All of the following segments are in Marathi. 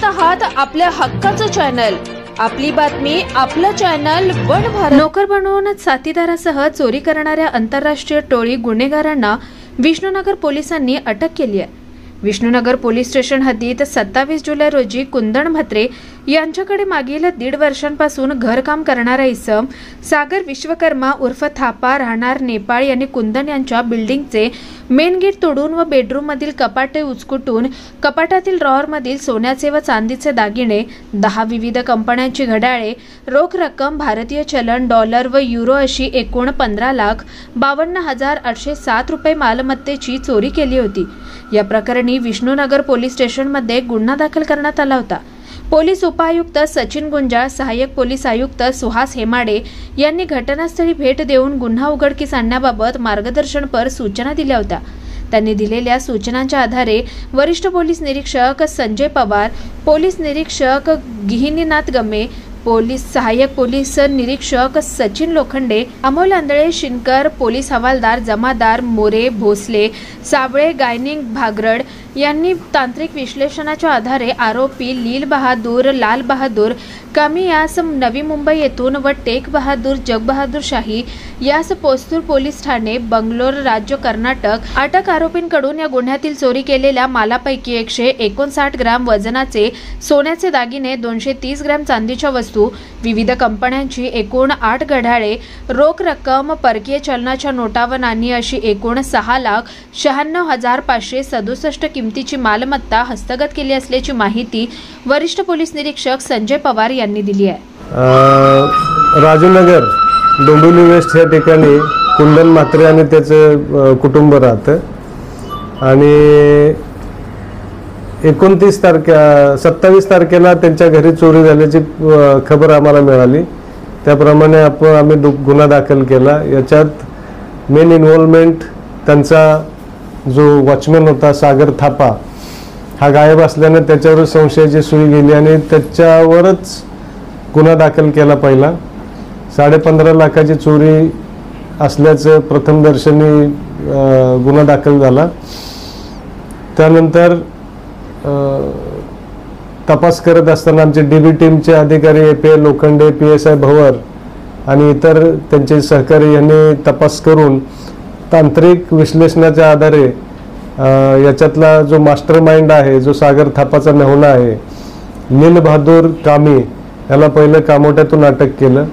पाहत आहात आपल्या हक्काचं चॅनल, आपली बातमी, आपलं चॅनल वन भारत। नोकर बनवून साथीदारासह चोरी करणाऱ्या आंतरराष्ट्रीय टोळी गुन्हेगारांना विष्णुनगर पोलिसांनी अटक केली आहे। विष्णुनगर पोलीस स्टेशन हद्दीत 27 जुलै रोजी कुंदन म्हात्रे यांच्याकडे मागील 1.5 वर्षांपासून घरकाम करणारा इसम सागर विश्वकर्मा उर्फ थापा राहणार नेपाळ यांनी कुंदन यांच्या बिल्डिंगचे मेन गेट तोडून व बेडरूम मधील कपाटे उचकुटून कपाटातील ड्रॉअर मधील सोन्याचे व चांदीचे दागिने, 10 विविध कंपन्यांची घड्याळे, रोख रक्कम, भारतीय चलन, डॉलर व युरो अशी एकूण 15,52,807 रुपये मालमत्तेची चोरी केली होती। या प्रकरणी विष्णुनगर पोलीस स्टेशनमध्ये गुन्हा दाखल करण्यात आला होता। पोलीस उपायुक्त सचिन गुंजाळ, सहाय्यक पोलीस आयुक्त सुहास हेमाडे यांनी घटनास्थळी भेट देऊन गुन्हा उघडकीस आणण्याबाबत मार्गदर्शनपर सूचना दिल्या होत्या। त्यांनी दिलेल्या सूचनांच्या आधारे वरिष्ठ पोलीस निरीक्षक संजय पवार, पोलीस निरीक्षक गिहिनीनाथ गमे, पोलीस सहाय्यक पोलीस निरीक्षक सचिन लोखंडे, अमोल आंधळे, शिनकर, पोलीस हवालदार जमादार मोरे, भोसले, साबळे, गायनिंग, भागरड यांनी तांत्रिक विश्लेषणाच्या आधारे आरोपी लील बहादूर, लाल बहादूर कामी यास नवी मुंबई येथून व टेक बहादूर, जग बहादूर शाही यास पोस्तूर पोलीस ठाणे, बंगलोर, राज्य कर्नाटक अटक आरोपींकडून या गुन्ह्यातील चोरी केलेल्या मालापैकी 159 ग्राम वजनाचे सोन्याचे दागिने, 230 ग्राम चांदीच्या वस्तू, विविध कंपन्यांची एकूण 8 घड्याळे, रोख रक्कम, परकीय चलनाच्या नोटा व नाणी अशी एकूण 6,96,567 किमतीची मालमत्ता हस्तगत केली असल्याची माहिती वरिष्ठ पोलीस निरीक्षक संजय पवार यांनी दिली आहे। राजूनगर डोंबिवली वेस्ट या ठिकाणी कुंदन म्हात्रे आणि त्याचे कुटुंब राहतं आणि 27 तारखेला त्यांच्या घरी चोरी झाल्याची खबर आम्हाला मिळाली। त्याप्रमाणे आम्ही गुन्हा दाखल केला। याच्यात मेन इन्व्हॉल्वमेंट त्यांचा जो वॉचमॅन होता सागर थापा हा गायब असल्याने त्याच्यावर संशयाची सुई गेली आणि त्याच्यावरच गुन्हा दाखल केला। पहिला 15.5 लाखाची चोरी असल्याचं प्रथमदर्शनी गुन्हा दाखल झाला। त्यानंतर तपास करत असताना आमचे डीबी टीमचे अधिकारी API लोखंडे, PSI भवर आणि इतर त्यांचे सहकारी यांनी तपास करून तांत्रिक विश्लेषणाच्या आधारे याच्यातला जो मास्टर माइंड आहे, जो सागर थापाचा मेहुणा आहे, लील बहादूर कामी याला पहिलं कामोट्यातून अटक केलं।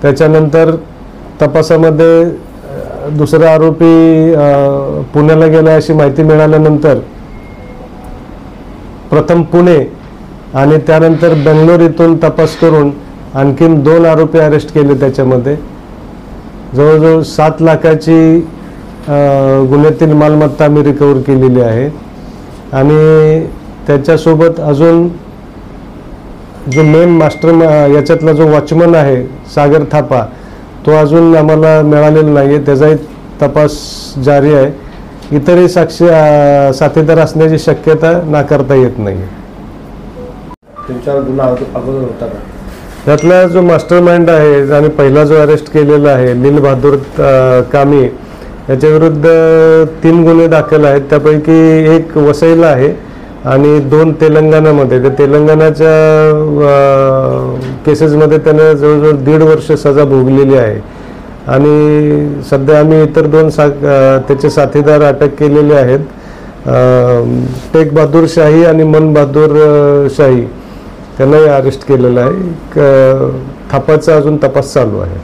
त्याच्यानंतर तपासामध्ये दुसरा आरोपी पुण्याला गेला अशी माहिती मिळाल्यानंतर प्रथम पुणे आणि त्यानंतर बेंगलोर इथून तपास करून आणखीन 2 आरोपी अरेस्ट केले। त्याच्यामध्ये जवळजवळ 7 लाखाची गुन्ह्यातील मालमत्ता आम्ही रिकव्हर केलेली आहे आणि त्याच्यासोबत अजून जो मेन मास्टर याच्यातला जो वॉचमन आहे सागर थापा तो अजून आम्हाला मिळालेला नाही आहे। त्याचाही तपास जारी आहे। इतरही साथीदार असण्याची शक्यता नाकारता येत नाही। तुमच्यावर गुन्हा अगोदर होता का? त्यातला जो मास्टर माइंड आहे आणि पहिला जो अरेस्ट केलेला आहे लील बहादूर कामी याच्या विरुद्ध 3 गुन्हे दाखल आहेत। त्यापैकी 1 वसईला आहे आणि 2 तेलंगणामध्ये। त्या तेलंगणाच्या केसेसमध्ये त्याने जवळजवळ 1.5 वर्ष सजा भोगलेली आहे आणि सध्या आम्ही इतर 2 त्याचे साथीदार अटक केलेले आहेत, टेक बहादूर शाही आणि मन बहादूर शाही, त्यांनाही अरेस्ट केलेलं आहे। थापाचा अजून तपास चालू आहे।